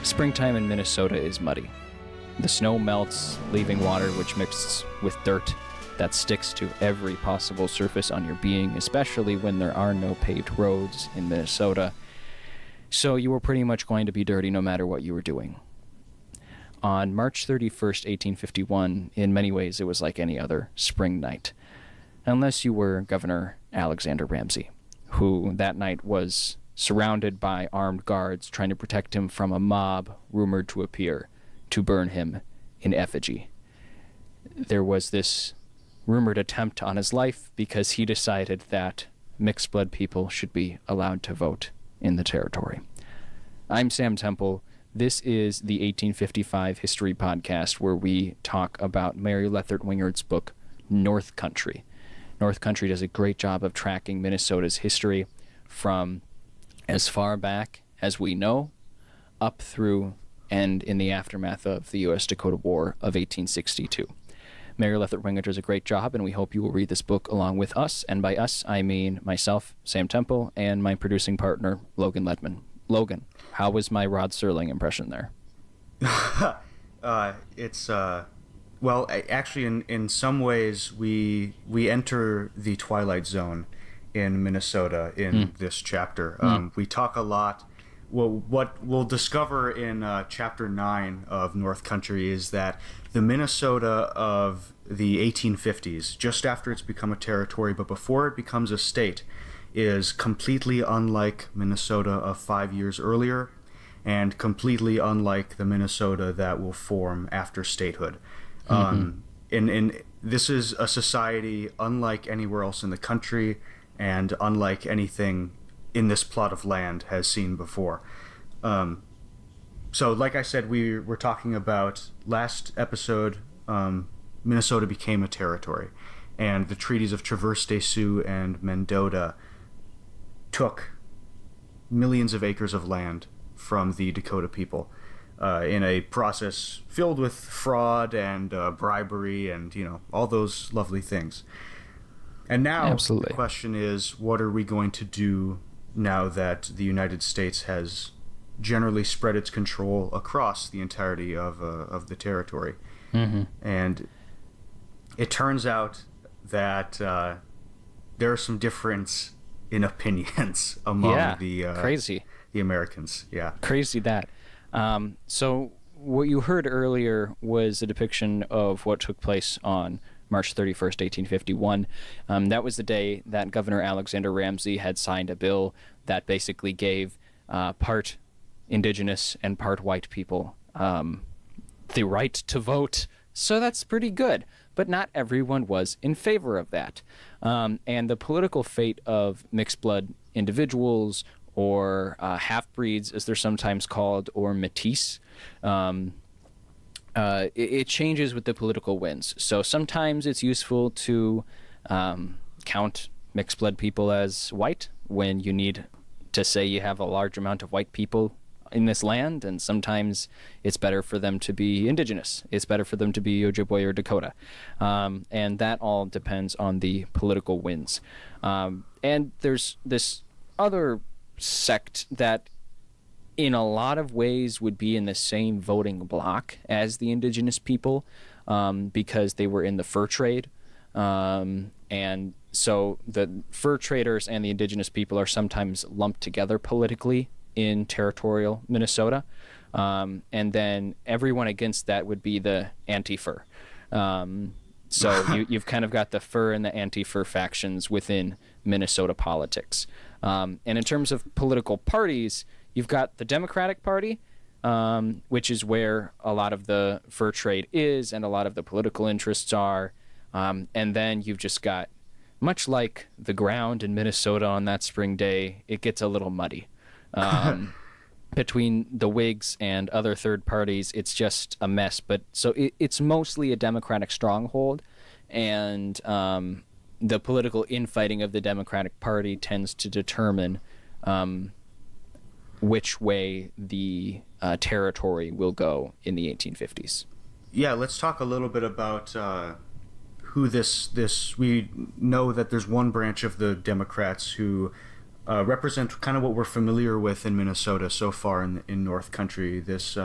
Springtime in Minnesota is muddy. The snow melts, leaving water which mixes with dirt that sticks to every possible surface on your being, especially when there are no paved roads in Minnesota. So you were pretty much going to be dirty no matter what you were doing. On March 31st, 1851, in many ways it was like any other spring night. Unless you were Governor Alexander Ramsey, who that night was surrounded by armed guards trying to protect him from a mob rumored to appear to burn him in effigy. There was this rumored attempt on his life because he decided that mixed-blood people should be allowed to vote in the territory. I'm Sam Temple. This is the 1855 History Podcast, where we talk about Mary Lethert Wingard's book, North Country. North Country does a great job of tracking Minnesota's history from as far back as we know, up through and in the aftermath of the U.S.-Dakota War of 1862. Mary Lethert Wingard does a great job, and we hope you will read this book along with us. And by us, I mean myself, Sam Temple, and my producing partner, Logan Ledman. Logan, how was my Rod Serling impression there? Well, actually, in some ways, we enter the Twilight Zone in Minnesota in this chapter. We talk a lot. Well, what we'll discover in Chapter 9 of North Country is that the Minnesota of the 1850s, just after it's become a territory, but before it becomes a state, is completely unlike Minnesota of 5 years earlier, and completely unlike the Minnesota that will form after statehood. This is a society unlike anywhere else in the country, and unlike anything in this plot of land has seen before. So, like I said, we're talking about last episode. Minnesota became a territory, and the treaties of Traverse des Sioux and Mendota took millions of acres of land from the Dakota people in a process filled with fraud and bribery and all those lovely things. And now Absolutely. The question is, what are we going to do now that the United States has generally spread its control across the entirety of the territory? And it turns out that there are some difference in opinions among crazy. The Americans. Yeah, crazy that. So what you heard earlier was a depiction of what took place on March 31st, 1851. That was the day that Governor Alexander Ramsey had signed a bill that basically gave part indigenous and part white people the right to vote. So that's pretty good. But not everyone was in favor of that. And the political fate of mixed-blood individuals, or half-breeds, as they're sometimes called, or métis, it changes with the political winds. So sometimes it's useful to count mixed-blood people as white when you need to say you have a large amount of white people in this land, and sometimes it's better for them to be indigenous. It's better for them to be Ojibwe or Dakota. And that all depends on the political winds. And there's this other sect that in a lot of ways would be in the same voting block as the indigenous people, because they were in the fur trade. And so the fur traders and the indigenous people are sometimes lumped together politically in territorial Minnesota. And then everyone against that would be the anti-fur. So you've kind of got the fur and the anti-fur factions within Minnesota politics. And in terms of political parties, you've got the Democratic Party, which is where a lot of the fur trade is and a lot of the political interests are. And then you've just got, much like the ground in Minnesota on that spring day, it gets a little muddy. Between the Whigs and other third parties, it's just a mess. But so it's mostly a Democratic stronghold, and the political infighting of the Democratic Party tends to determine which way the territory will go in the 1850s. Yeah, let's talk a little bit about who this. We know that there's one branch of the Democrats who represent kind of what we're familiar with in Minnesota so far in North Country. This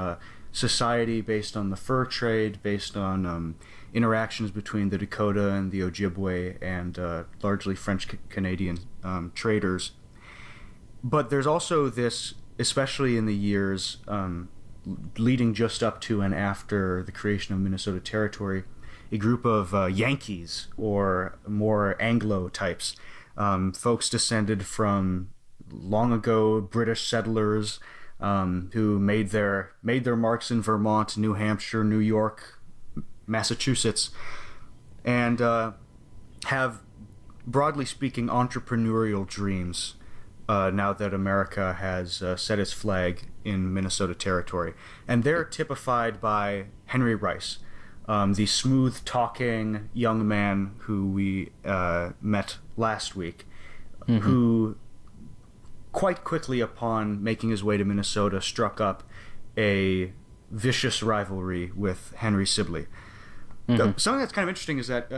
society based on the fur trade, based on interactions between the Dakota and the Ojibwe and largely French-Canadian traders. But there's also this, especially in the years leading just up to and after the creation of Minnesota Territory, a group of Yankees or more Anglo types, folks descended from long ago British settlers who made their marks in Vermont, New Hampshire, New York, Massachusetts, and have, broadly speaking, entrepreneurial dreams now that America has set its flag in Minnesota Territory. And they're typified by Henry Rice, the smooth-talking young man who we met last week, who quite quickly upon making his way to Minnesota struck up a vicious rivalry with Henry Sibley. Something that's kind of interesting is that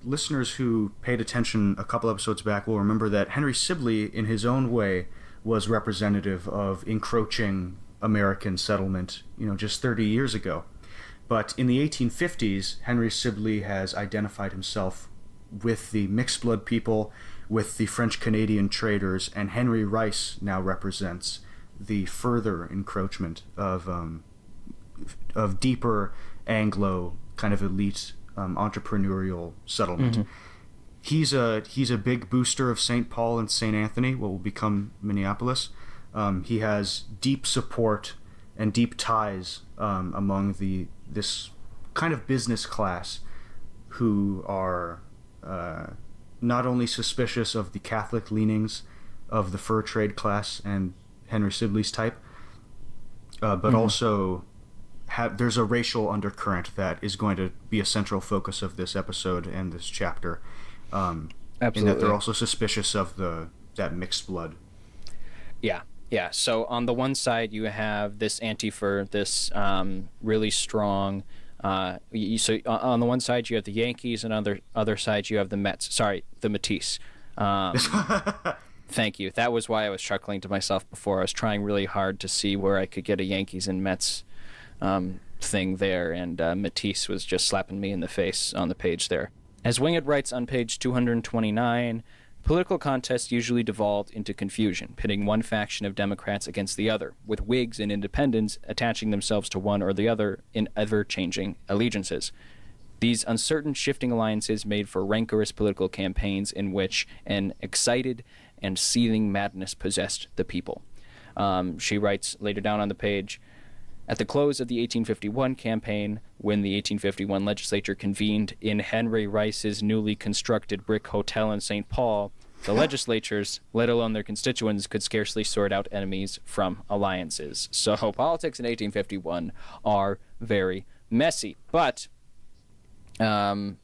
listeners who paid attention a couple episodes back will remember that Henry Sibley, in his own way, was representative of encroaching American settlement, just 30 years ago. But in the 1850s, Henry Sibley has identified himself with the mixed blood people, with the French-Canadian traders, and Henry Rice now represents the further encroachment of deeper Anglo kind of elite entrepreneurial settlement. He's a big booster of St. Paul and St. Anthony, what will become Minneapolis. He has deep support and deep ties among this kind of business class who are not only suspicious of the Catholic leanings of the fur trade class and Henry Sibley's type, but also there's a racial undercurrent that is going to be a central focus of this episode and this chapter. Absolutely. In that they're also suspicious of that mixed blood. Yeah. So on the one side, you have this anti-fur, this really strong. So on the one side, you have the Yankees, and on the other side, you have the Mets. Sorry, the Matisse. Thank you. That was why I was chuckling to myself before. I was trying really hard to see where I could get a Yankees and Mets thing there, and Matisse was just slapping me in the face on the page there. As Winged writes on page 229, political contests usually devolved into confusion, pitting one faction of Democrats against the other, with Whigs and Independents attaching themselves to one or the other in ever-changing allegiances. These uncertain, shifting alliances made for rancorous political campaigns in which an excited and seething madness possessed the people. She writes later down on the page, at the close of the 1851 campaign, when the 1851 legislature convened in Henry Rice's newly constructed brick hotel in St. Paul, the legislatures, let alone their constituents, could scarcely sort out enemies from alliances. So politics in 1851 are very messy. But it's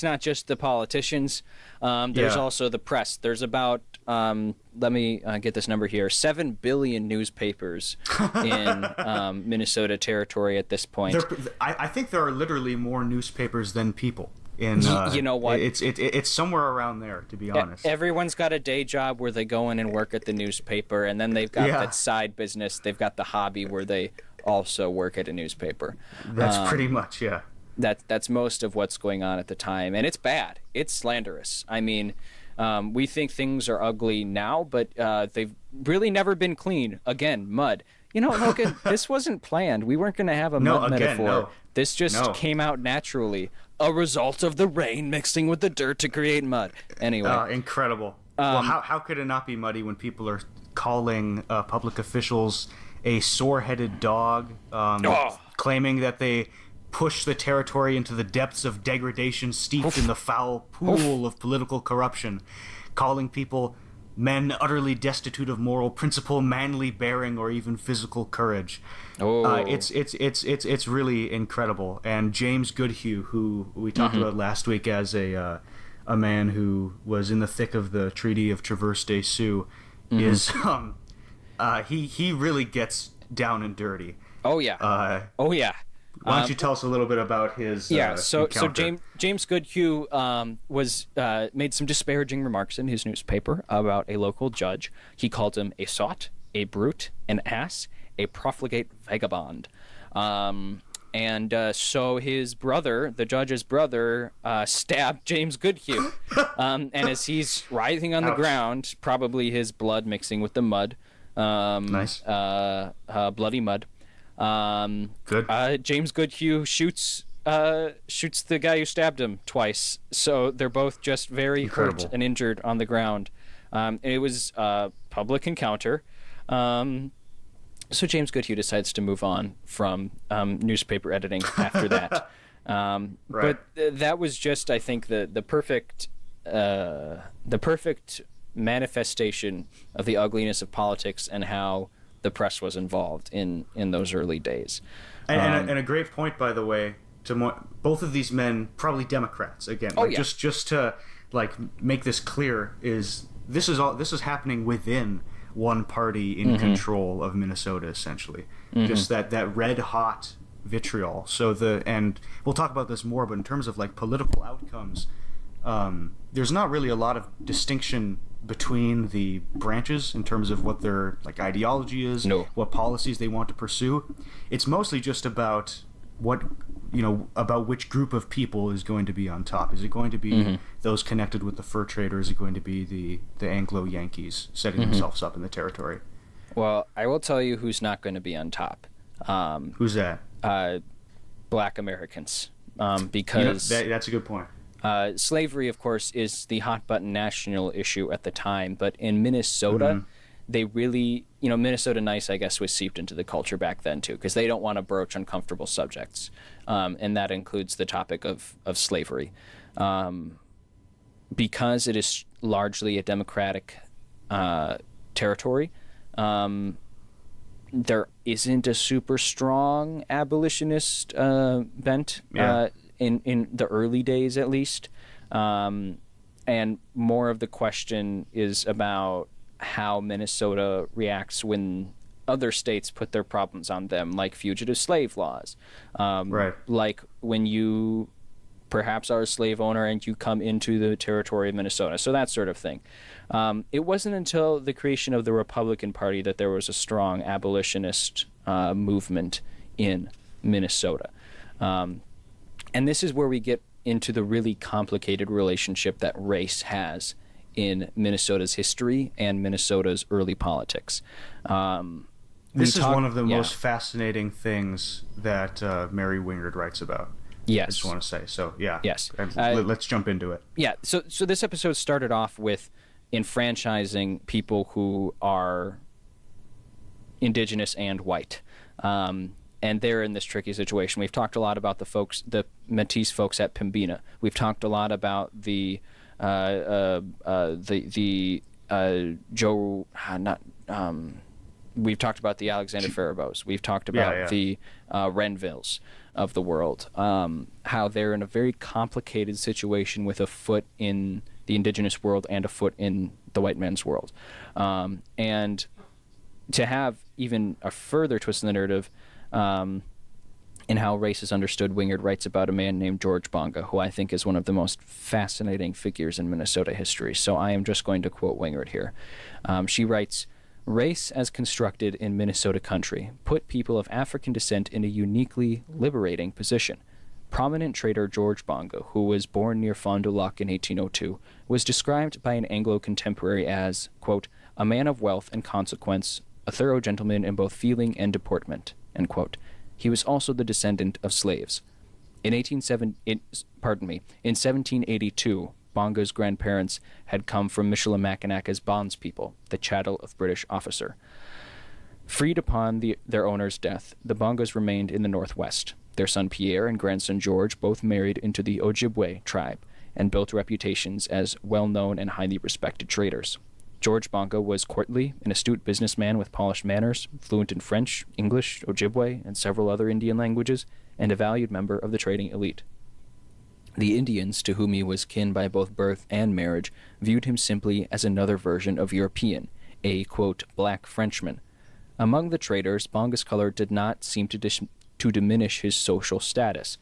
not just the politicians. There's also the press. There's about, let me get this number here, 7 billion newspapers in Minnesota Territory at this point. I think there are literally more newspapers than people. You know what? It's somewhere around there, to be honest. Everyone's got a day job where they go in and work at the newspaper, and then they've got that side business. They've got the hobby where they also work at a newspaper. That's pretty much, yeah. That's most of what's going on at the time, and it's bad. It's slanderous. I mean, we think things are ugly now, but they've really never been clean. Again, mud. Logan, this wasn't planned. We weren't going to have a mud metaphor. No. This just came out naturally. A result of the rain mixing with the dirt to create mud. Anyway. Incredible. Well, how could it not be muddy when people are calling public officials a sore-headed dog, claiming that they push the territory into the depths of degradation steeped in the foul pool of political corruption, calling people men utterly destitute of moral principle, manly bearing, or even physical courage. It's really incredible. And James Goodhue, who we talked about last week as a man who was in the thick of the Treaty of Traverse des Sioux, is he really gets down and dirty. Why don't you tell us a little bit about his so encounter? James Goodhue was made some disparaging remarks in his newspaper about a local judge. He called him a sot, a brute, an ass, a profligate vagabond. So his brother, the judge's brother, stabbed James Goodhue. And as he's writhing on the ground, probably his blood mixing with the mud, Nice. Bloody mud. Good. James Goodhue shoots the guy who stabbed him twice. So they're both just very Incredible. hurt and injured on the ground. It was a public encounter. So James Goodhue decides to move on from newspaper editing after that. Right. But that was just, I think, the perfect manifestation of the ugliness of politics and how the press was involved in those early days. And a great point, by the way, to both of these men, probably Democrats again. Just to make this clear, this is happening within one party in control of Minnesota, essentially. Just that red hot vitriol. And we'll talk about this more, but in terms of political outcomes, there's not really a lot of distinction between the branches in terms of what their ideology is, what policies they want to pursue. It's mostly just about about which group of people is going to be on top. Is it going to be those connected with the fur trade, or is it going to be the Anglo-Yankees setting themselves up in the territory? Well, I will tell you who's not going to be on top. Who's that? Black Americans. Because that's a good point. Slavery, of course, is the hot-button national issue at the time, but in Minnesota, they really, Minnesota Nice, I guess, was seeped into the culture back then, too, because they don't want to broach uncomfortable subjects, and that includes the topic of slavery. Because it is largely a Democratic territory, there isn't a super strong abolitionist bent in the early days, at least. And more of the question is about how Minnesota reacts when other states put their problems on them, like fugitive slave laws. Like when you perhaps are a slave owner and you come into the territory of Minnesota. So that sort of thing. It wasn't until the creation of the Republican Party that there was a strong abolitionist movement in Minnesota. And this is where we get into the really complicated relationship that race has in Minnesota's history and Minnesota's early politics. This is one of the most fascinating things that Mary Wingard writes about. Yes. I just want to say. So, yeah. Yes. Let's jump into it. Yeah. So this episode started off with enfranchising people who are indigenous and white. And they're in this tricky situation. We've talked a lot about the Métis folks at Pembina. We've talked a lot about we've talked about the Alexander Faribaults. We've talked about the Renvilles of the world, how they're in a very complicated situation with a foot in the indigenous world and a foot in the white man's world. And to have even a further twist in the narrative, in how race is understood, Wingard writes about a man named George Bonga, who I think is one of the most fascinating figures in Minnesota history. So I am just going to quote Wingard here. She writes, "Race as constructed in Minnesota country put people of African descent in a uniquely liberating position. Prominent trader George Bonga, who was born near Fond du Lac in 1802, was described by an Anglo contemporary as, quote, a man of wealth and consequence, a thorough gentleman in both feeling and deportment," end quote. He was also the descendant of slaves. In 1782, Bonga's grandparents had come from Michilimackinac as bondspeople, the chattel of British officer. Freed upon their owner's death, the Bongas remained in the Northwest. Their son Pierre and grandson George both married into the Ojibwe tribe and built reputations as well-known and highly respected traders. George Bonga was courtly, an astute businessman with polished manners, fluent in French, English, Ojibwe, and several other Indian languages, and a valued member of the trading elite. The Indians, to whom he was kin by both birth and marriage, viewed him simply as another version of European, a, quote, black Frenchman. Among the traders, Bonga's color did not seem to to diminish his social status,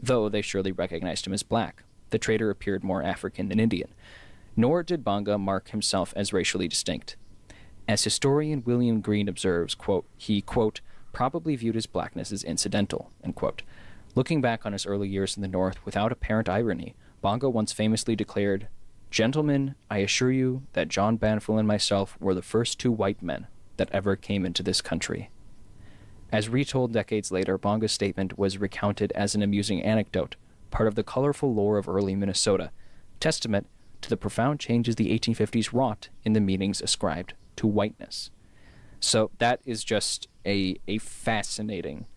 though they surely recognized him as black. The trader appeared more African than Indian. Nor did Bonga mark himself as racially distinct. As historian William Green observes, quote, he, quote, probably viewed his blackness as incidental, end quote. Looking back on his early years in the North without apparent irony, Bonga once famously declared, "Gentlemen, I assure you that John Banfield and myself were the first two white men that ever came into this country." As retold decades later, Bonga's statement was recounted as an amusing anecdote, part of the colorful lore of early Minnesota, testament to the profound changes the 1850s wrought in the meanings ascribed to whiteness. So that is just a fascinating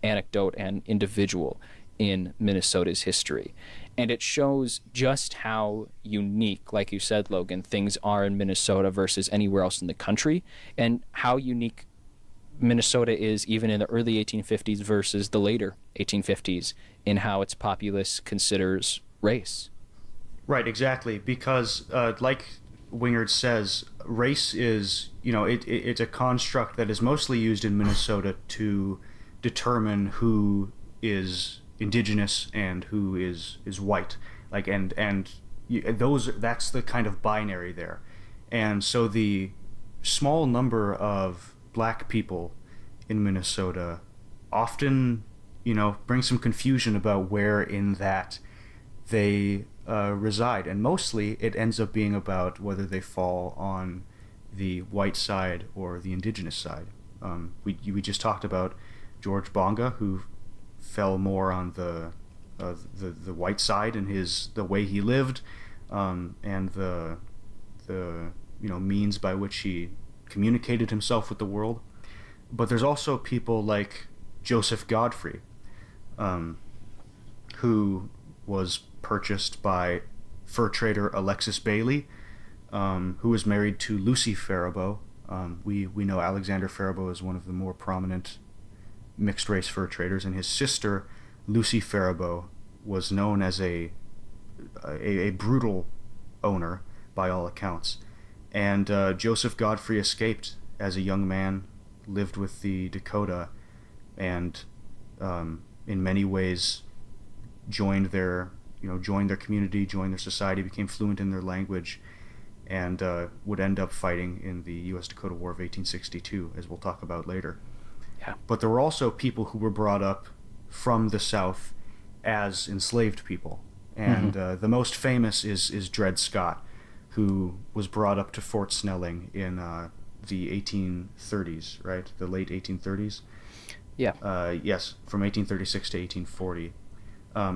anecdote and individual in Minnesota's history. And it shows just how unique, like you said, Logan, things are in Minnesota versus anywhere else in the country, and how unique Minnesota is even in the early 1850s versus the later 1850s in how its populace considers race. Right, exactly, because like Wingard says, race is, it's a construct that is mostly used in Minnesota to determine who is indigenous and who is white, that's the kind of binary there. And so the small number of black people in Minnesota often bring some confusion about where in that they reside, and mostly it ends up being about whether they fall on the white side or the indigenous side. We just talked about George Bonga, who fell more on the white side in the way he lived, and the means by which he communicated himself with the world. But there's also people like Joseph Godfrey, who was purchased by fur trader Alexis Bailey, who was married to Lucy Faribault. We know Alexander Faribault is one of the more prominent mixed-race fur traders, and his sister, Lucy Faribault, was known as a brutal owner by all accounts. And Joseph Godfrey escaped as a young man, lived with the Dakota, and in many ways joined their community, joined their society, became fluent in their language, and would end up fighting in the U.S.-Dakota War of 1862, as we'll talk about later. Yeah. But there were also people who were brought up from the South as enslaved people. And the most famous is Dred Scott, who was brought up to Fort Snelling in the 1830s, right? The late 1830s? Yeah. Yes, from 1836 to 1840.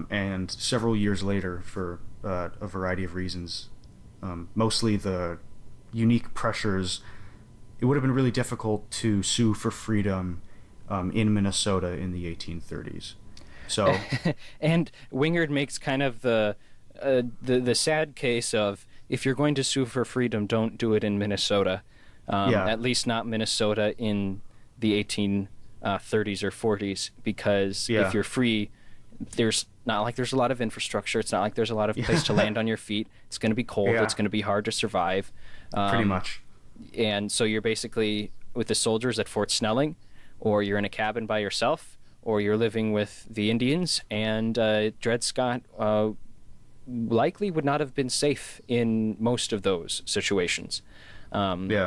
And several years later, for a variety of reasons, mostly the unique pressures, it would have been really difficult to sue for freedom in Minnesota in the 1830s. So, and Wingard makes kind of the sad case of, if you're going to sue for freedom, don't do it in Minnesota. At least not Minnesota in the 1830s or 40s, because if you're free, there's not like there's a lot of infrastructure. It's not like there's a lot of place to land on your feet. It's going to be cold. It's going to be hard to survive. Pretty much. And so you're basically with the soldiers at Fort Snelling, or you're in a cabin by yourself, or you're living with the Indians. And Dred Scott likely would not have been safe in most of those situations.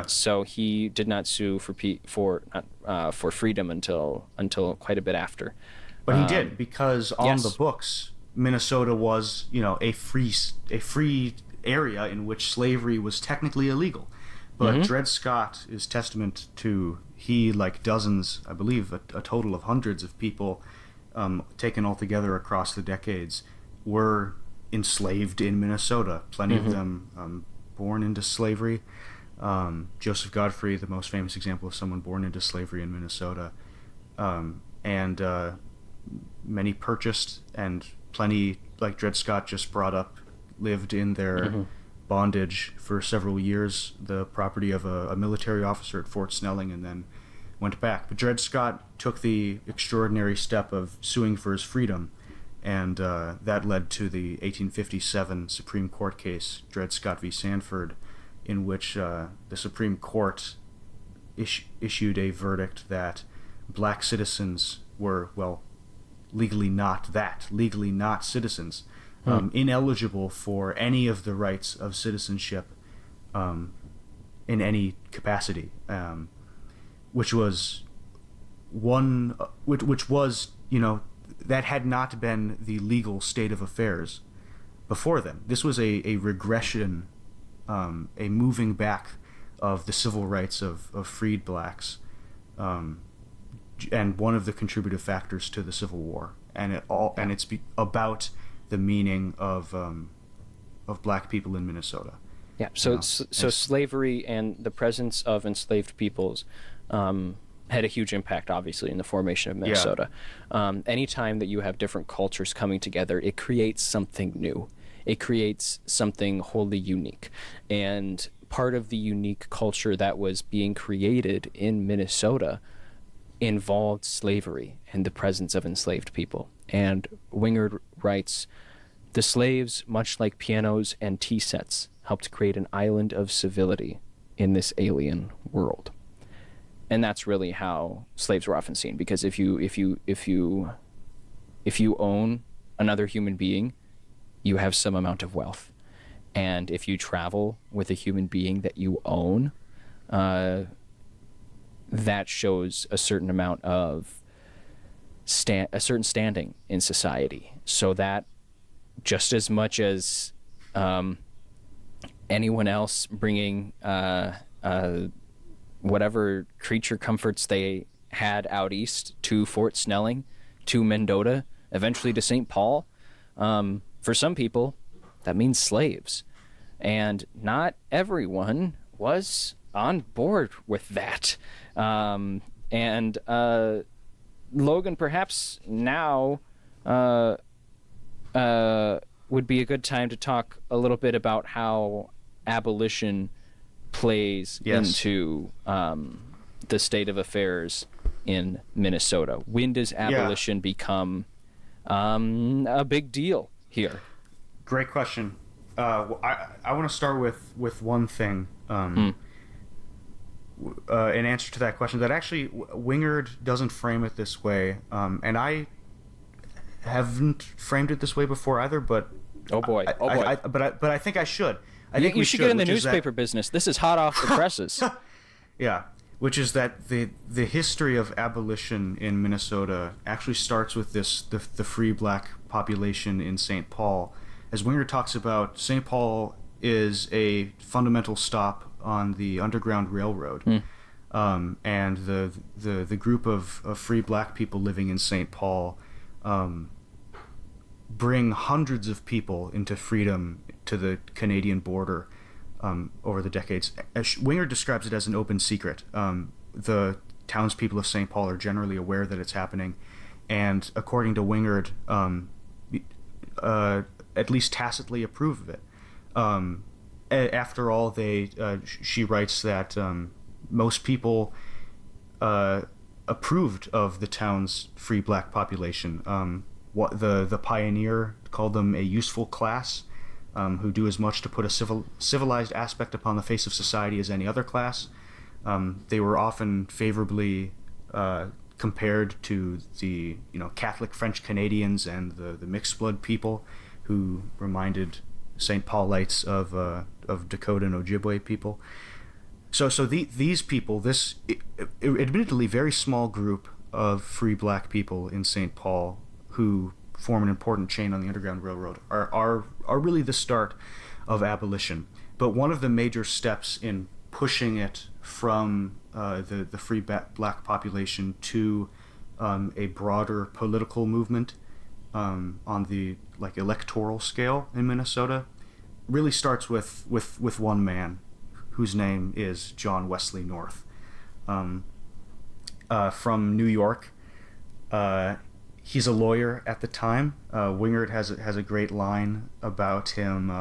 So he did not sue for freedom until quite a bit after. But he did, because on the books, Minnesota was, a free area in which slavery was technically illegal. But Dred Scott is testament to he, like dozens, I believe, a total of hundreds of people, taken all together across the decades, were enslaved in Minnesota. Plenty of them born into slavery. Joseph Godfrey, the most famous example of someone born into slavery in Minnesota, and many purchased, and plenty, like Dred Scott just brought up, lived in their bondage for several years, the property of a military officer at Fort Snelling, and then went back. But Dred Scott took the extraordinary step of suing for his freedom, and that led to the 1857 Supreme Court case, Dred Scott v. Sanford, in which the Supreme Court issued a verdict that black citizens were, well, legally not citizens, ineligible for any of the rights of citizenship in any capacity, which was that had not been the legal state of affairs before then. This was a regression, a moving back of the civil rights of freed blacks, and one of the contributive factors to the Civil War. And it's about the meaning of black people in Minnesota. Yeah. So slavery and the presence of enslaved peoples had a huge impact, obviously, in the formation of Minnesota. Yeah. Anytime that you have different cultures coming together, it creates something new. It creates something wholly unique. And part of the unique culture that was being created in Minnesota involved slavery and the presence of enslaved people. And Wingard writes, "The slaves, much like pianos and tea sets, helped create an island of civility in this alien world." And that's really how slaves were often seen, because if you own another human being, you have some amount of wealth. And if you travel with a human being that you own, that shows a certain amount of a certain standing in society. So that just as much as anyone else bringing whatever creature comforts they had out east to Fort Snelling, to Mendota, eventually to St. Paul, for some people, that means slaves. And not everyone was on board with that. Logan, perhaps now would be a good time to talk a little bit about how abolition plays into the state of affairs in Minnesota. When does abolition become a big deal here? Great question. I want to start with one thing. In answer to that question, that actually Wingard doesn't frame it this way, and I haven't framed it this way before either. But but I think I should. I think you should get in the newspaper business. This is hot off the presses. Yeah, which is that the history of abolition in Minnesota actually starts with the free black population in St. Paul. As Wingard talks about, St. Paul is a fundamental stop on the Underground Railroad, and the group of free black people living in St. Paul bring hundreds of people into freedom to the Canadian border over the decades. Wingard describes it as an open secret. The townspeople of St. Paul are generally aware that it's happening, and according to Wingard, at least tacitly approve of it. After all, she writes that most people approved of the town's free black population. What the pioneer called them a useful class, who do as much to put a civilized aspect upon the face of society as any other class. They were often favorably compared to the Catholic French Canadians and the mixed blood people, who reminded St. Paulites of Dakota and Ojibwe people. So these people, this admittedly very small group of free black people in St. Paul who form an important chain on the Underground Railroad, are really the start of abolition. But one of the major steps in pushing it from the free black population to a broader political movement on the electoral scale in Minnesota really starts with one man whose name is John Wesley North, from New York. He's a lawyer at the time. Wingard has a great line about him.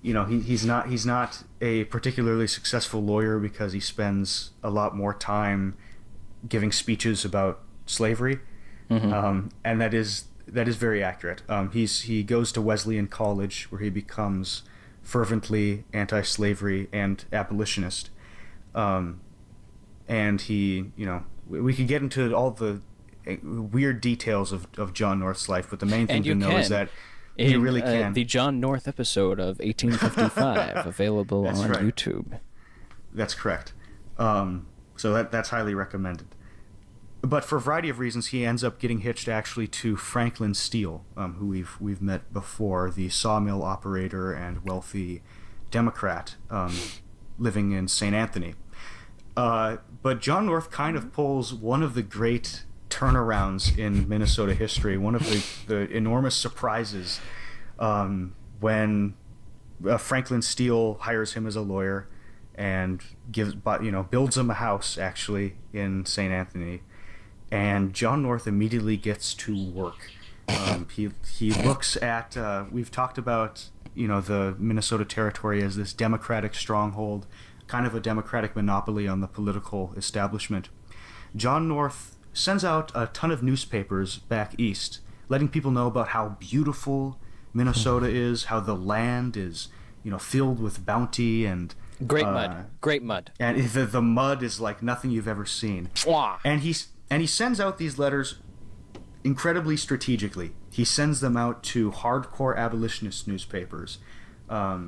He's not a particularly successful lawyer because he spends a lot more time giving speeches about slavery, and that is very accurate. He goes to Wesleyan College, where he becomes fervently anti-slavery and abolitionist. And he, we could get into all the weird details of John North's life, but the main thing to know is that you really can. The John North episode of 1855 available on YouTube. That's correct. So that's highly recommended. But for a variety of reasons, he ends up getting hitched actually to Franklin Steele, who we've met before, the sawmill operator and wealthy Democrat living in St. Anthony. But John North kind of pulls one of the great turnarounds in Minnesota history, one of the enormous surprises when Franklin Steele hires him as a lawyer and builds him a house actually in St. Anthony. And John North immediately gets to work. He looks at we've talked about the Minnesota Territory as this democratic stronghold, kind of a democratic monopoly on the political establishment. John North sends out a ton of newspapers back east, letting people know about how beautiful Minnesota is, how the land is filled with bounty and great mud, and the mud is like nothing you've ever seen. And he sends out these letters incredibly strategically. He sends them out to hardcore abolitionist newspapers.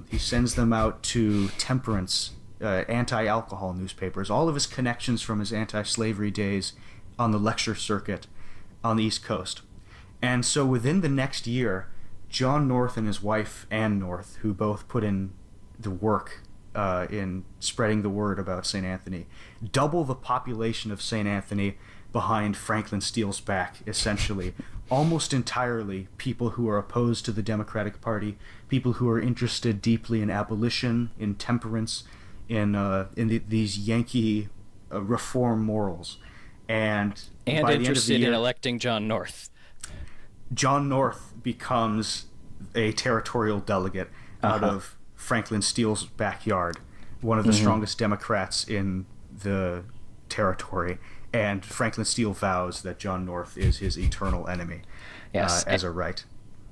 He sends them out to temperance, anti-alcohol newspapers. All of his connections from his anti-slavery days on the lecture circuit on the East Coast. And so within the next year, John North and his wife, Ann North, who both put in the work in spreading the word about St. Anthony, double the population of St. Anthony behind Franklin Steele's back, essentially. Almost entirely people who are opposed to the Democratic Party, people who are interested deeply in abolition, in temperance, in these Yankee reform morals. And by interested the end of the year, in electing John North. John North becomes a territorial delegate out of Franklin Steele's backyard, one of the strongest Democrats in the territory. And Franklin Steele vows that John North is his eternal enemy, as a right.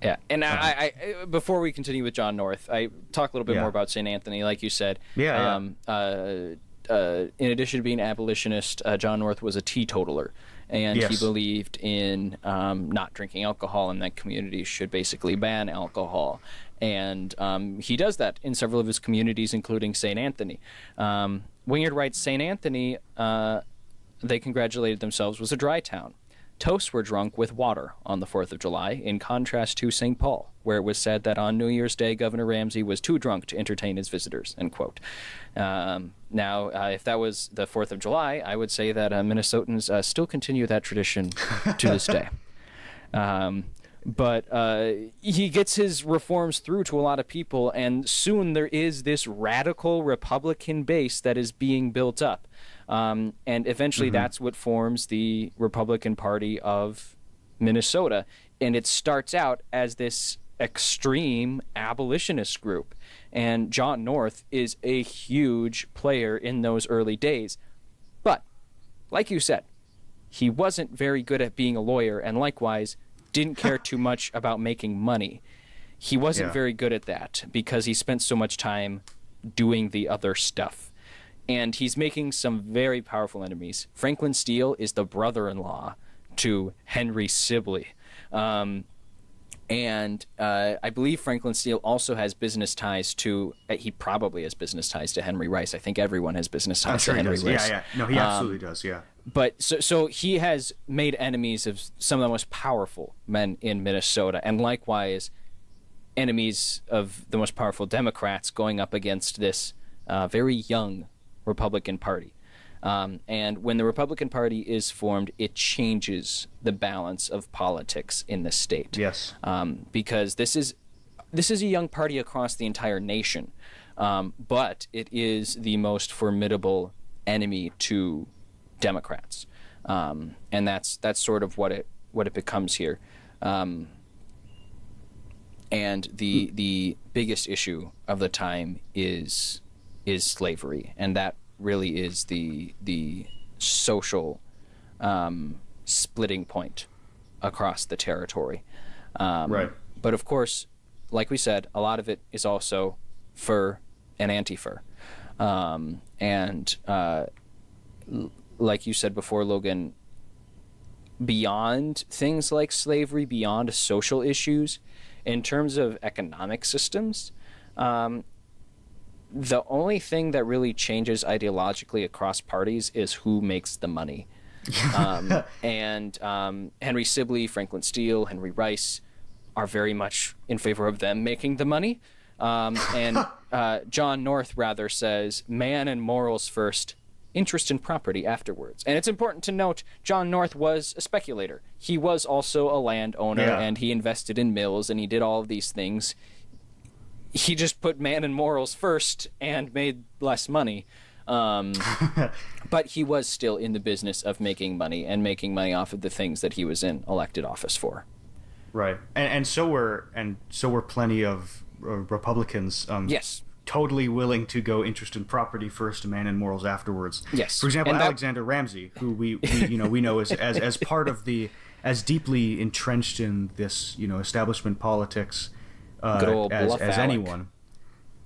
Yeah, and I before we continue with John North, I talk a little bit more about St. Anthony, like you said. In addition to being an abolitionist, John North was a teetotaler, and he believed in not drinking alcohol, and that communities should basically ban alcohol. And he does that in several of his communities, including St. Anthony. Wingard writes, St. Anthony, they congratulated themselves, was a dry town. Toasts were drunk with water on the 4th of July, in contrast to St. Paul, where it was said that on New Year's Day, Governor Ramsey was too drunk to entertain his visitors, end quote. Now, if that was the 4th of July, I would say that Minnesotans still continue that tradition to this day. But he gets his reforms through to a lot of people, and soon there is this radical Republican base that is being built up. And eventually that's what forms the Republican Party of Minnesota. And it starts out as this extreme abolitionist group. And John North is a huge player in those early days. But, like you said, he wasn't very good at being a lawyer, and likewise didn't care too much about making money. He wasn't very good at that because he spent so much time doing the other stuff. And he's making some very powerful enemies. Franklin Steele is the brother-in-law to Henry Sibley. And I believe Franklin Steele also has business ties to, he probably has business ties to Henry Rice. I think everyone has business ties to Henry Rice. Yeah. No, he absolutely does, yeah. But so he has made enemies of some of the most powerful men in Minnesota, and likewise enemies of the most powerful Democrats going up against this very young Republican Party. And when the Republican Party is formed, it changes the balance of politics in the state. Yes. Because this is a young party across the entire nation, but it is the most formidable enemy to Democrats, and that's sort of what it becomes here. And the biggest issue of the time is slavery, and that really is the social splitting point across the territory. Right. But of course, like we said, a lot of it is also fur and anti-fur. And like you said before, Logan, beyond things like slavery, beyond social issues, in terms of economic systems, the only thing that really changes ideologically across parties is who makes the money. And Henry Sibley, Franklin Steele, Henry Rice are very much in favor of them making the money. And John North rather says, man and morals first, interest in property afterwards. And it's important to note, John North was a speculator. He was also a landowner, and he invested in mills, and he did all of these things. He just put man and morals first and made less money. But he was still in the business of making money, and making money off of the things that he was in elected office for. Right. And so were plenty of Republicans. Yes. Totally willing to go interest in property first, man and morals afterwards. Yes. For example, Alexander Ramsey, who we know as part of as deeply entrenched in this establishment politics good old Bluff as Alec. Anyone.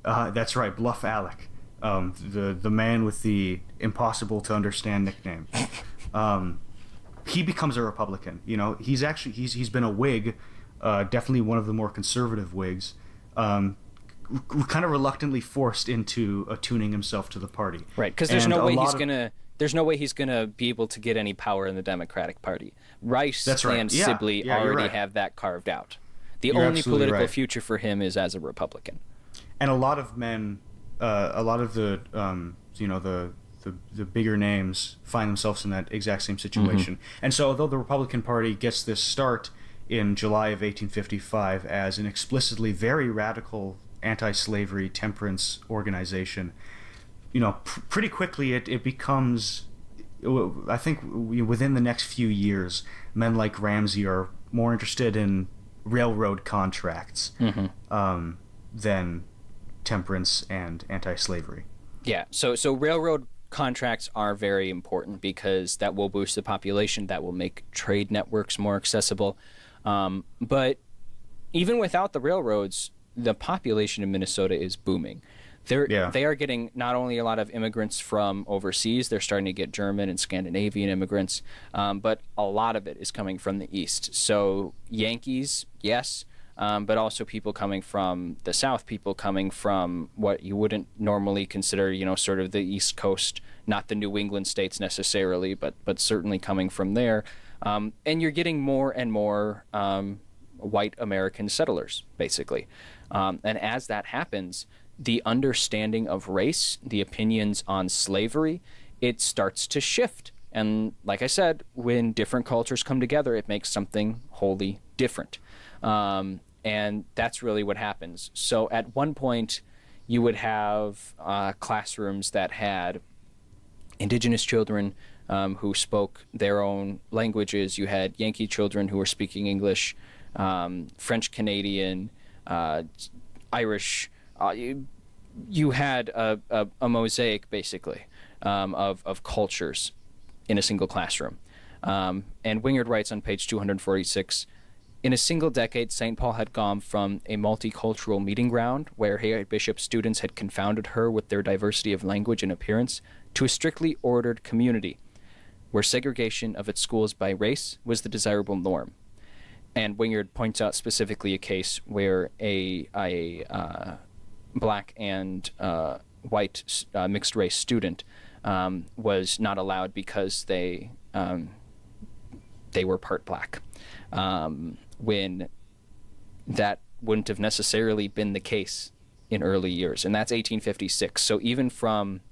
That's right, Bluff Alec, the man with the impossible to understand nickname. He becomes a Republican. He's been a Whig, definitely one of the more conservative Whigs. Kind of reluctantly forced into attuning himself to the party. Right, because there's no way he's gonna be able to get any power in the Democratic Party. Rice and Sibley already have that carved out. You're only political future for him is as a Republican. And a lot of men, a lot of the bigger names find themselves in that exact same situation. Mm-hmm. And so, although the Republican Party gets this start in July of 1855 as an explicitly very radical anti-slavery temperance organization, pretty quickly it becomes, I think within the next few years, men like Ramsey are more interested in railroad contracts than temperance and anti-slavery. Yeah, so railroad contracts are very important because that will boost the population, that will make trade networks more accessible. But even without the railroads, the population in Minnesota is booming. They are getting not only a lot of immigrants from overseas, they're starting to get German and Scandinavian immigrants, but a lot of it is coming from the East. So Yankees, yes, but also people coming from the South, people coming from what you wouldn't normally consider, sort of the East Coast, not the New England states necessarily, but certainly coming from there. And you're getting more and more white American settlers, basically. And as that happens, the understanding of race, the opinions on slavery, it starts to shift. And like I said, when different cultures come together, it makes something wholly different. And that's really what happens. So at one point, you would have classrooms that had indigenous children who spoke their own languages. You had Yankee children who were speaking English, French Canadian, Irish. You had a mosaic, basically, of cultures in a single classroom. And Wingard writes on page 246, in a single decade, St. Paul had gone from a multicultural meeting ground where Harriet Bishop's students had confounded her with their diversity of language and appearance to a strictly ordered community where segregation of its schools by race was the desirable norm. And Wingard points out specifically a case where a black and white mixed race student was not allowed because they were part black, when that wouldn't have necessarily been the case in early years. And that's 1856. So even from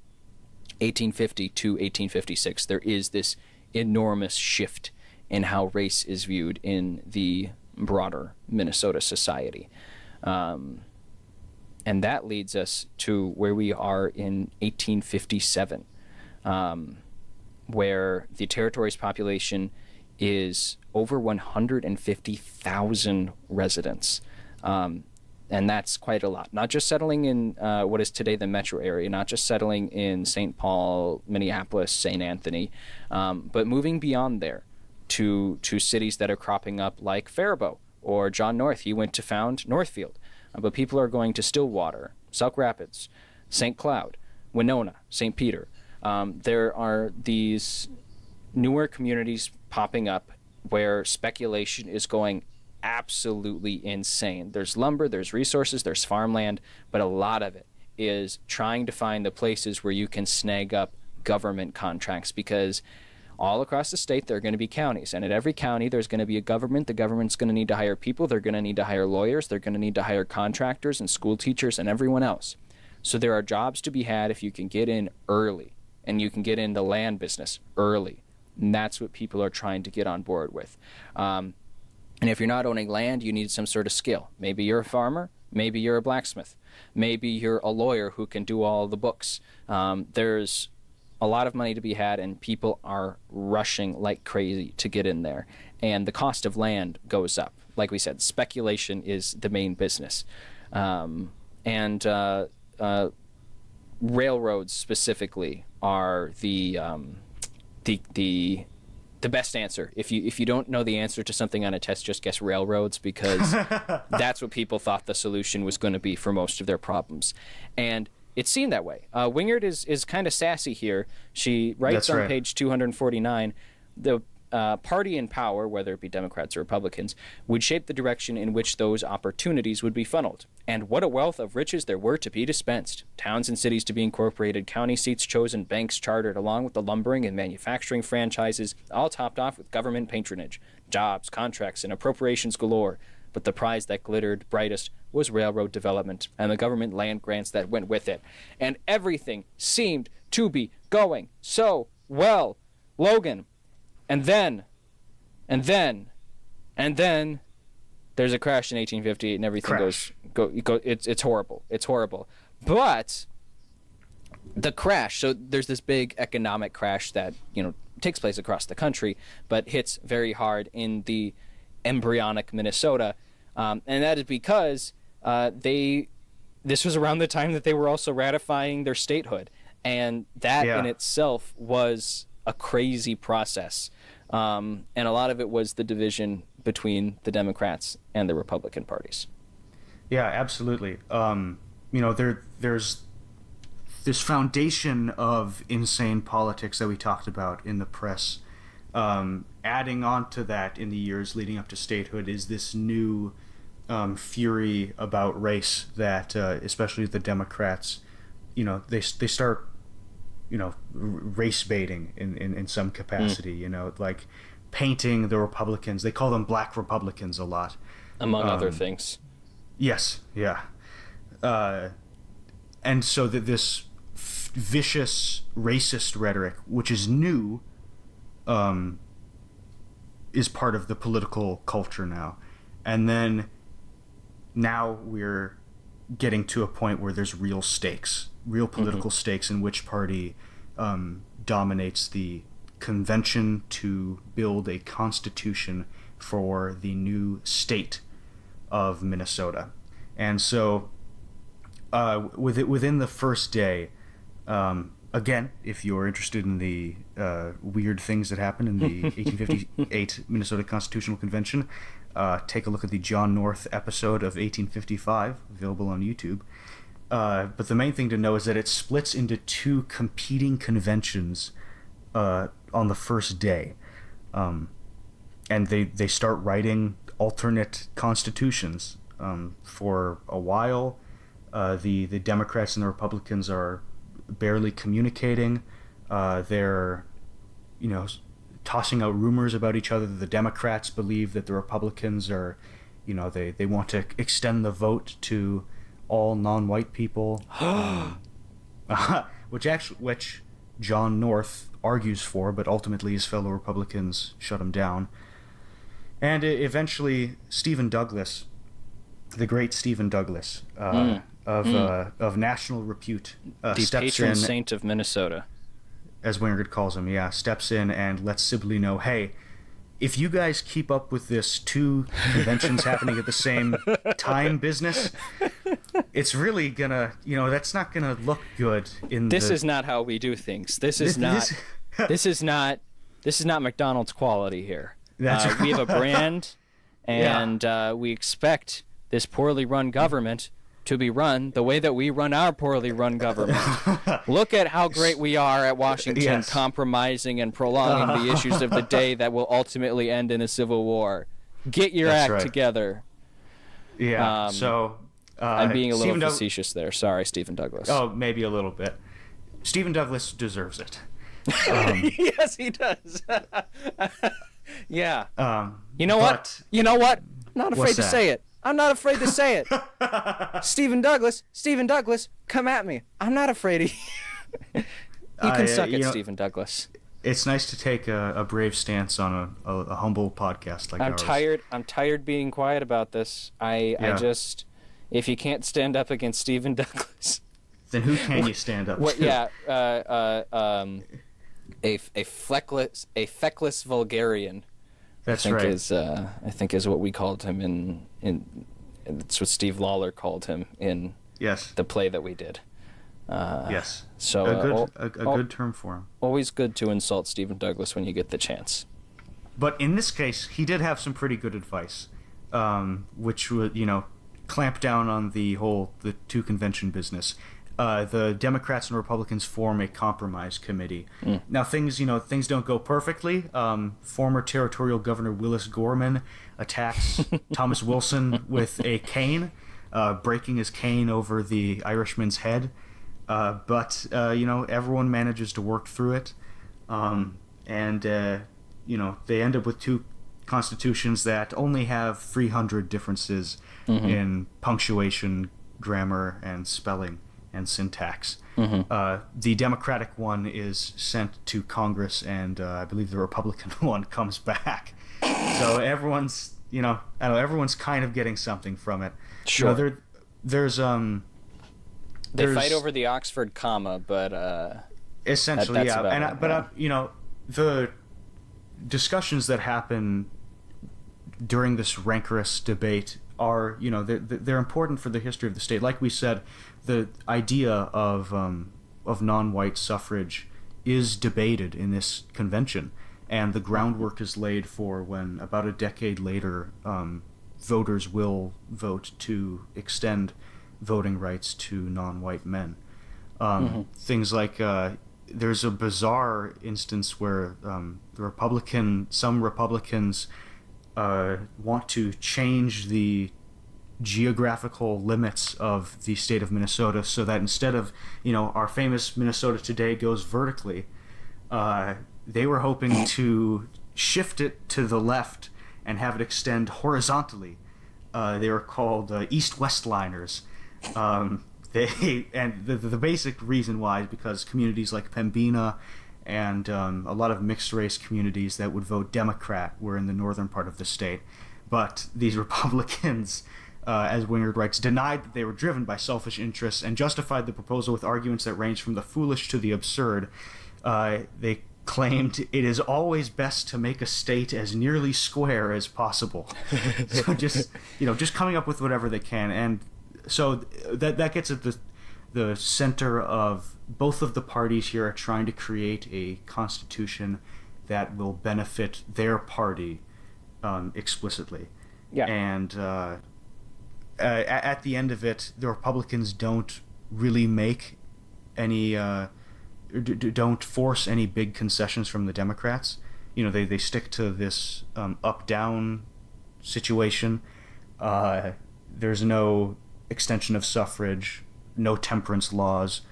1850 to 1856, there is this enormous shift in how race is viewed in the broader Minnesota society. And that leads us to where we are in 1857, where the territory's population is over 150,000 residents. And that's quite a lot. Not just settling in what is today the metro area, not just settling in St. Paul, Minneapolis, St. Anthony, but moving beyond there to cities that are cropping up like Faribault or John North. He went to found Northfield. But people are going to Stillwater, Sauk Rapids, St. Cloud, Winona, St. Peter. There are these newer communities popping up where speculation is going absolutely insane. There's lumber, there's resources, there's farmland, but a lot of it is trying to find the places where you can snag up government contracts, because all across the state there are going to be counties, and at every county there's going to be a government. The government's going to need to hire people, they're going to need to hire lawyers, they're going to need to hire contractors and school teachers and everyone else. So there are jobs to be had if you can get in early, and you can get in the land business early. And that's what people are trying to get on board with. And if you're not owning land, you need some sort of skill. Maybe you're a farmer, maybe you're a blacksmith, maybe you're a lawyer who can do all the books. There's a lot of money to be had, and people are rushing like crazy to get in there. And the cost of land goes up. Like we said, speculation is the main business. Railroads specifically are the best answer. If you don't know the answer to something on a test, just guess railroads, because that's what people thought the solution was going to be for most of their problems. And it seemed that way. Wingard is kind of sassy here. She writes on page 249, the party in power, whether it be Democrats or Republicans, would shape the direction in which those opportunities would be funneled. And what a wealth of riches there were to be dispensed. Towns and cities to be incorporated, county seats chosen, banks chartered, along with the lumbering and manufacturing franchises, all topped off with government patronage, jobs, contracts, and appropriations galore. But the prize that glittered brightest was railroad development and the government land grants that went with it. And everything seemed to be going so well, Logan. And then there's a crash in 1858, and everything goes. It's horrible. It's horrible. But the crash. So there's this big economic crash that takes place across the country, but hits very hard in the embryonic Minnesota, and that is because this was around the time that they were also ratifying their statehood, and that in itself was a crazy process. And a lot of it was the division between the Democrats and the Republican parties. Yeah, absolutely. There's this foundation of insane politics that we talked about in the press. Adding on to that in the years leading up to statehood is this new fury about race that especially the Democrats, they start race baiting in some capacity, like painting the Republicans. They call them black Republicans a lot. Among other things. Yes, yeah. And so that this vicious racist rhetoric, which is new, is part of the political culture now. And then now we're getting to a point where there's real stakes, real political stakes in which party dominates the convention to build a constitution for the new state of Minnesota. And so within the first day, again, if you're interested in the weird things that happened in the 1858 Minnesota Constitutional Convention, take a look at the John North episode of 1855, available on YouTube. But the main thing to know is that it splits into two competing conventions on the first day. And they start writing alternate constitutions. For a while, the Democrats and the Republicans are barely communicating. They're, tossing out rumors about each other. The Democrats believe that the Republicans are, they want to extend the vote to all non-white people, which John North argues for, but ultimately his fellow Republicans shut him down. And eventually, Stephen Douglas, the great Stephen Douglas, of national repute, the steps patron in, saint of Minnesota, as Wingard calls him, steps in and lets Sibley know, hey, if you guys keep up with this two conventions happening at the same time business, it's really gonna, that's not gonna look good in This is not how we do things. This is not McDonald's quality here. That's we have a brand, and we expect this poorly run government to be run the way that we run our poorly run government. Look at how great we are at Washington, compromising and prolonging the issues of the day that will ultimately end in a civil war. Get your act together. Yeah. I'm being a little facetious there. Sorry, Stephen Douglas. Oh, maybe a little bit. Stephen Douglas deserves it. Yes, he does. Yeah. You know what? I'm not afraid to say it. I'm not afraid to say it. Stephen Douglas, come at me. I'm not afraid of you. You can suck it, Stephen Douglas. It's nice to take a brave stance on a humble podcast like ours. I'm tired being quiet about this. I just, if you can't stand up against Stephen Douglas, then who can you stand up to? Yeah, a feckless vulgarian. That's right. I think is what we called him in it's what Steve Lawler called him in the play that we did. Yes. So a good term for him. Always good to insult Stephen Douglas when you get the chance. But in this case, he did have some pretty good advice, which would clamp down on the two convention business. The Democrats and Republicans form a compromise committee. Now things don't go perfectly. Former territorial governor Willis Gorman attacks Thomas Wilson with a cane, breaking his cane over the Irishman's head. But everyone manages to work through it. And they end up with two constitutions that only have 300 differences in punctuation, grammar, and spelling and syntax. The Democratic one is sent to Congress, and I believe the Republican one comes back. So everyone's kind of getting something from it. Sure. There's They fight over the Oxford comma, but essentially, the discussions that happen during this rancorous debate are, they're important for the history of the state. Like we said, the idea of non-white suffrage is debated in this convention, and the groundwork is laid for when, about a decade later, voters will vote to extend voting rights to non-white men. Things like there's a bizarre instance where some Republicans want to change the geographical limits of the state of Minnesota so that instead of our famous Minnesota today goes vertically, they were hoping to shift it to the left and have it extend horizontally. They were called East-West liners. The basic reason why is because communities like Pembina and a lot of mixed race communities that would vote Democrat were in the northern part of the state, but these Republicans, as Wingard writes, denied that they were driven by selfish interests and justified the proposal with arguments that ranged from the foolish to the absurd. They claimed it is always best to make a state as nearly square as possible. So just coming up with whatever they can, and so that gets at the center of both of the parties here are trying to create a constitution that will benefit their party explicitly. Yeah. And at the end of it, the Republicans don't really make any don't force any big concessions from the Democrats. They stick to this up-down situation. There's no extension of suffrage, no temperance laws,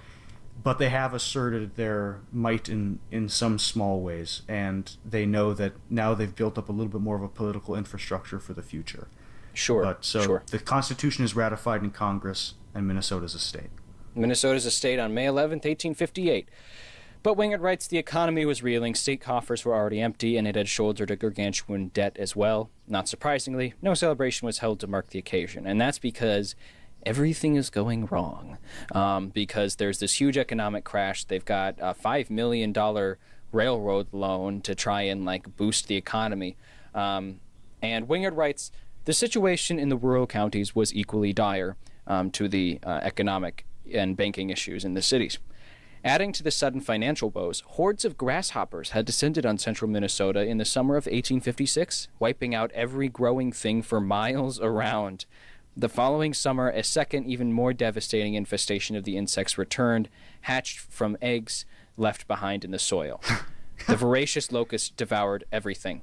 but they have asserted their might in some small ways, and they know that now they've built up a little bit more of a political infrastructure for the future. Sure. The Constitution is ratified in Congress, and Minnesota's a state. Minnesota's a state on May 11th, 1858. But Wingard writes the economy was reeling, state coffers were already empty, and it had shouldered a gargantuan debt as well. Not surprisingly, no celebration was held to mark the occasion, and that's because everything is going wrong. Because there's this huge economic crash. They've got a $5 million railroad loan to try and boost the economy. And Wingard writes, the situation in the rural counties was equally dire to the economic and banking issues in the cities. Adding to the sudden financial woes, hordes of grasshoppers had descended on central Minnesota in the summer of 1856, wiping out every growing thing for miles around. The following summer, a second, even more devastating infestation of the insects returned, hatched from eggs left behind in the soil. The voracious locusts devoured everything.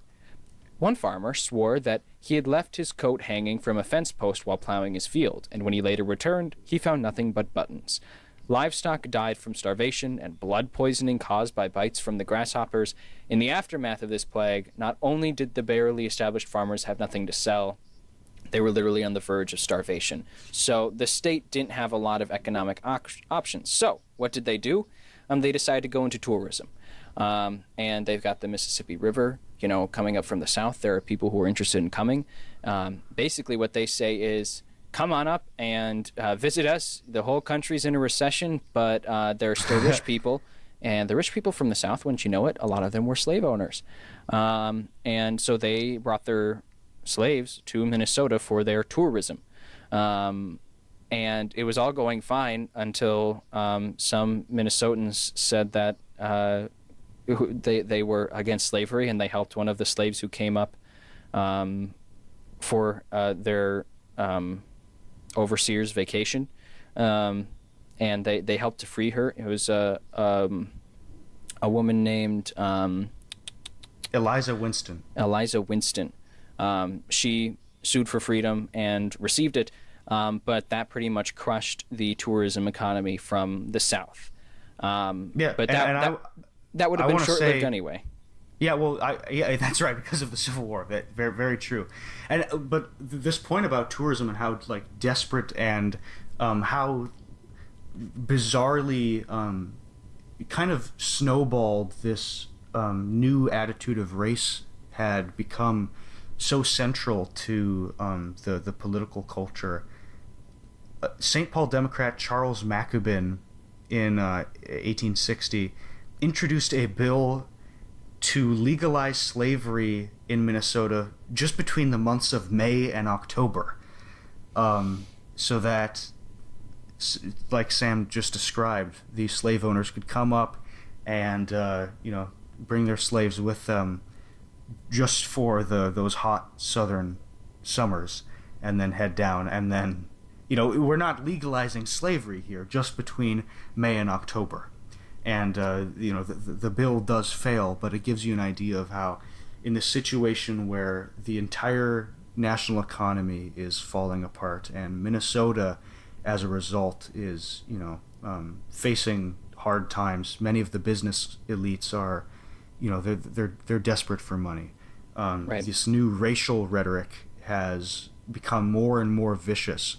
One farmer swore that he had left his coat hanging from a fence post while plowing his field, and when he later returned, he found nothing but buttons. Livestock died from starvation and blood poisoning caused by bites from the grasshoppers. In the aftermath of this plague, not only did the barely established farmers have nothing to sell, they were literally on the verge of starvation. So the state didn't have a lot of economic options. So what did they do? They decided to go into tourism. And they've got the Mississippi River, coming up from the south. There are people who are interested in coming. Basically what they say is, come on up and visit us. The whole country's in a recession, but there are still rich people. And the rich people from the south, wouldn't you know it, a lot of them were slave owners. And so they brought their slaves to Minnesota for their tourism. And it was all going fine until some Minnesotans said that they were against slavery, and they helped one of the slaves who came up for their overseer's vacation, and they helped to free her. It was a woman named Eliza Winston. She sued for freedom and received it, but that pretty much crushed the tourism economy from the South. But that would have been short-lived anyway. Yeah, well, that's right, because of the Civil War. Very, very true. But this point about tourism and how desperate and how bizarrely kind of snowballed this new attitude of race had become so central to the political culture. St. Paul Democrat Charles Macubin in 1860 introduced a bill to legalize slavery in Minnesota just between the months of May and October, so that, like Sam just described, these slave owners could come up and bring their slaves with them just for those hot southern summers, and then head down. And then we're not legalizing slavery here, just between May and October. And the bill does fail, but it gives you an idea of how, in this situation where the entire national economy is falling apart, and Minnesota, as a result, is facing hard times. Many of the business elites are, they're desperate for money. Right. This new racial rhetoric has become more and more vicious,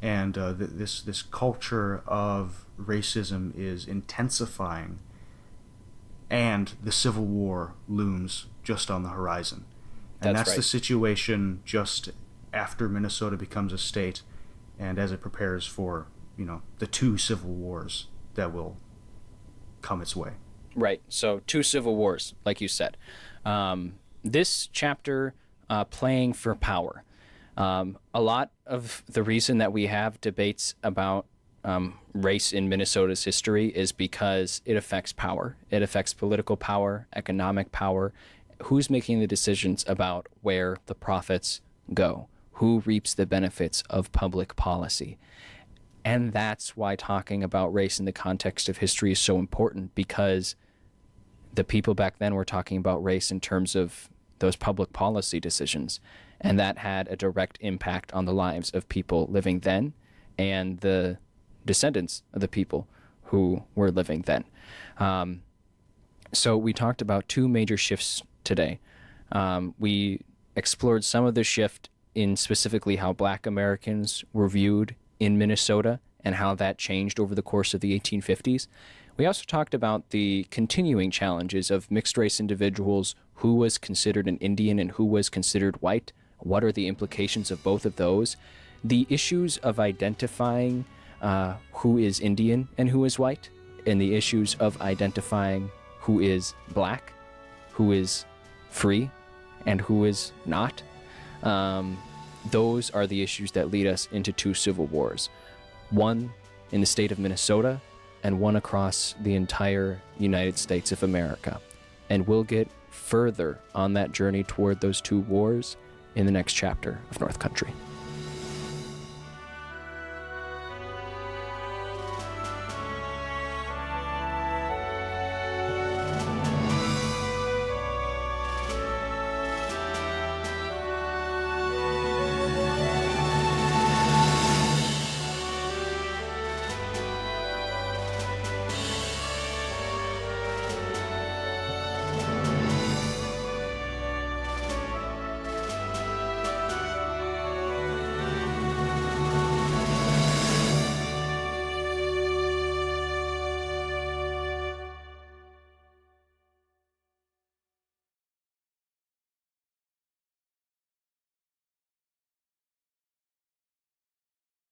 and this culture of racism is intensifying, and the Civil War looms just on the horizon. And that's right. The situation just after Minnesota becomes a state, and as it prepares for the two civil wars that will come its way. Right. So 2 civil wars, like you said. This chapter, playing for power. A lot of the reason that we have debates about race in Minnesota's history is because it affects power. It affects political power, economic power. Who's making the decisions about where the profits go? Who reaps the benefits of public policy? And that's why talking about race in the context of history is so important, because the people back then were talking about race in terms of those public policy decisions. And that had a direct impact on the lives of people living then and the descendants of the people who were living then. So we talked about 2 major shifts today. We explored some of the shift in specifically how Black Americans were viewed in Minnesota and how that changed over the course of the 1850s. We also talked about the continuing challenges of mixed-race individuals, who was considered an Indian and who was considered white. What are the implications of both of those? The issues of identifying who is Indian and who is white, and the issues of identifying who is Black, who is free, and who is not. Those are the issues that lead us into 2 civil wars. One in the state of Minnesota, and one across the entire United States of America. And we'll get further on that journey toward those 2 wars in the next chapter of North Country.